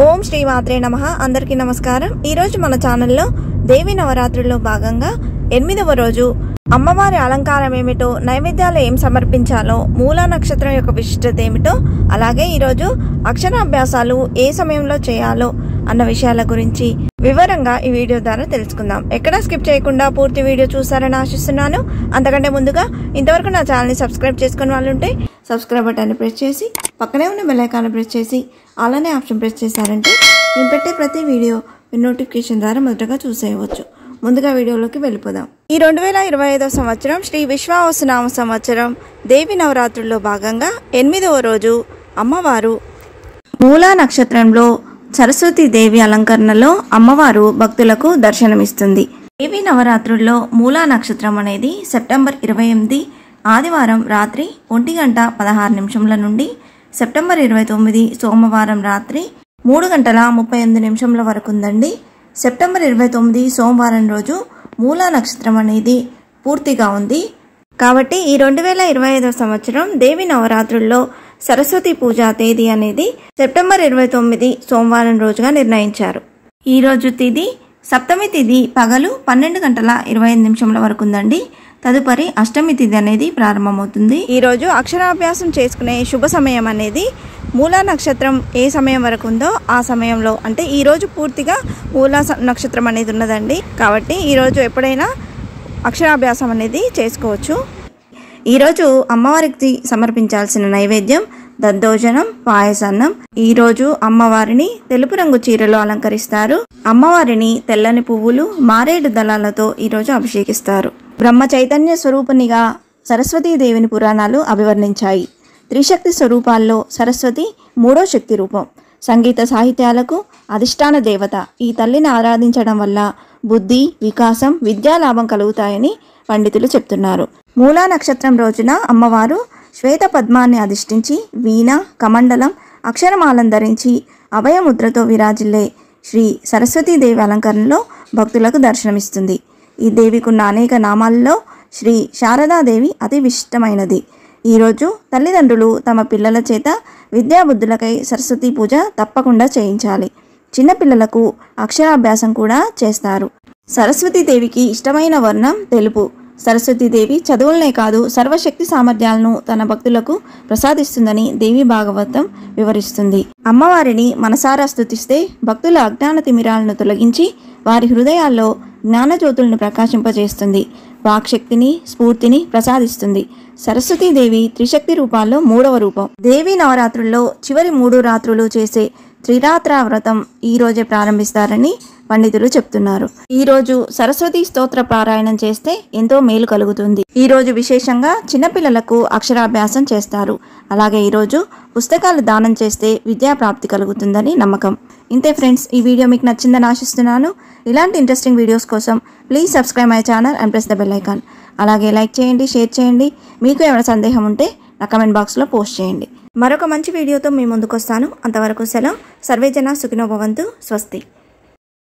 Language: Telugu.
ఓం శ్రీ మాత్రే నమః. అందరికీ నమస్కారం. ఈ రోజు మన ఛానల్లో దేవి నవరాత్రుల్లో భాగంగా 8వ రోజు అమ్మవారి అలంకారం ఏమిటో, నైవేద్యాలు ఏం సమర్పించాలో, మూలా నక్షత్రం యొక్క విశిష్టత ఏమిటో, అలాగే ఈరోజు అక్షరాభ్యాసాలు ఏ సమయంలో చేయాలో అన్న విషయాల గురించి వివరంగా ఈ వీడియో ద్వారా తెలుసుకుందాం. ఎక్కడా స్కిప్ చేయకుండా పూర్తి వీడియో చూసారని ఆశిస్తున్నాను. అంతకంటే ముందుగా ఇంతవరకు నా ఛానల్ని సబ్స్క్రైబ్ చేసుకుని వాళ్ళు ఉంటే సబ్స్క్రైబ్ బటన్ని ప్రెస్ చేసి పక్కనే ఉన్న బెల్ ఐకాన్ని ప్రెస్ చేసి ఆల్ అనే ఆప్షన్ ప్రెస్ చేశారంటే నేను పెట్టే ప్రతి వీడియో నోటిఫికేషన్ ద్వారా మొదటగా చూసేయవచ్చు. ముందుగా వీడియోలోకి వెళ్ళిపోదాం. ఈ 2025 సంవత్సరం శ్రీ విశ్వావసునామ సంవత్సరం దేవి నవరాత్రుల్లో భాగంగా 8వ రోజు అమ్మవారు మూలా నక్షత్రంలో సరస్వతి దేవి అలంకరణలో అమ్మవారు భక్తులకు దర్శనమిస్తుంది. దేవి నవరాత్రుల్లో మూలా నక్షత్రం అనేది సెప్టెంబర్ 28 ఆదివారం రాత్రి 1:16 నుండి సెప్టెంబర్ 29 సోమవారం రాత్రి 3:38 వరకు ఉందండి. సెప్టెంబర్ 29 సోమవారం రోజు మూలా నక్షత్రం అనేది పూర్తిగా ఉంది. కాబట్టి ఈ 2025 సంవత్సరం దేవి నవరాత్రుల్లో సరస్వతి పూజా తేదీ అనేది సెప్టెంబర్ 29 సోమవారం రోజుగా నిర్ణయించారు. ఈ రోజు తిథి సప్తమి తిథి పగలు 12:25 వరకు ఉందండి. తదుపరి అష్టమి తిథి అనేది ప్రారంభమవుతుంది. ఈ రోజు అక్షరాభ్యాసం చేసుకునే శుభ సమయం అనేది మూలా నక్షత్రం ఏ సమయం వరకు ఉందో ఆ సమయంలో, అంటే ఈ రోజు పూర్తిగా మూలా నక్షత్రం అనేది ఉన్నదండి. కాబట్టి ఈరోజు ఎప్పుడైనా అక్షరాభ్యాసం అనేది చేసుకోవచ్చు. ఈరోజు అమ్మవారికి సమర్పించాల్సిన నైవేద్యం దద్దోజనం, పాయసాన్నం. ఈరోజు అమ్మవారిని తెలుపు రంగు చీరలో అలంకరిస్తారు. అమ్మవారిని తెల్లని పువ్వులు, మారేడు దళాలతో ఈరోజు అభిషేకిస్తారు. బ్రహ్మ చైతన్య స్వరూపిణిగా సరస్వతీదేవిని పురాణాలు అభివర్ణించాయి. త్రిశక్తి స్వరూపాల్లో సరస్వతి 3వ శక్తి రూపం. సంగీత సాహిత్యాలకు అధిష్టాన దేవత. ఈ తల్లిని ఆరాధించడం వల్ల బుద్ధి, వికాసం, విద్యాలాభం కలుగుతాయని పండితులు చెప్తున్నారు. మూలా నక్షత్రం రోజున అమ్మవారు శ్వేత పద్మాన్ని అధిష్ఠించి వీణ, కమండలం, అక్షరమాలను ధరించి అభయముద్రతో విరాజిల్లే శ్రీ సరస్వతీదేవి అలంకరణలో భక్తులకు దర్శనమిస్తుంది. ఈ దేవికున్న అనేక నామాలలో శ్రీ శారదాదేవి అతి విశిష్టమైనది. ఈరోజు తల్లిదండ్రులు తమ పిల్లల చేత విద్యాబుద్ధులకై సరస్వతీ పూజ తప్పకుండా చేయించాలి. చిన్నపిల్లలకు అక్షరాభ్యాసం కూడా చేస్తారు. సరస్వతీదేవికి ఇష్టమైన వర్ణం తెలుపు. సరస్వతీదేవి చదువులనే కాదు సర్వశక్తి సామర్థ్యాలను తన భక్తులకు ప్రసాదిస్తుందని దేవి భాగవతం వివరిస్తుంది. అమ్మవారిని మనసారా స్తుతిస్తే భక్తుల అజ్ఞాన తిమిరాలను తొలగించి వారి హృదయాల్లో జ్ఞానజ్యోతులను ప్రకాశింపజేస్తుంది. వాక్శక్తిని, స్ఫూర్తిని ప్రసాదిస్తుంది. సరస్వతీదేవి త్రిశక్తి రూపాల్లో 3వ రూపం. దేవి నవరాత్రుల్లో చివరి 3 రాత్రులు చేసే త్రిరాత్ర వ్రతం ఈ రోజే ప్రారంభిస్తారని పండితులు చెప్తున్నారు. ఈ రోజు సరస్వతి స్తోత్ర పారాయణం చేస్తే ఎంతో మేలు కలుగుతుంది. ఈ రోజు విశేషంగా చిన్నపిల్లలకు అక్షరాభ్యాసం చేస్తారు. అలాగే ఈరోజు పుస్తకాలు దానం చేస్తే విద్యా ప్రాప్తి కలుగుతుందని నమ్మకం. ఇంతే ఫ్రెండ్స్, ఈ వీడియో మీకు నచ్చిందని ఆశిస్తున్నాను. ఇలాంటి ఇంట్రెస్టింగ్ వీడియోస్ కోసం please subscribe my channel and press the bell icon. అలాగే లైక్ చేయండి, షేర్ చేయండి. మీకు ఏమైనా సందేహం ఉంటే నా కమెంట్ బాక్స్లో పోస్ట్ చేయండి. మరొక మంచి వీడియోతో మీ ముందుకు వస్తాను. అంతవరకు సెలవు. సర్వేజన సుఖినో భవంతు. స్వస్తి.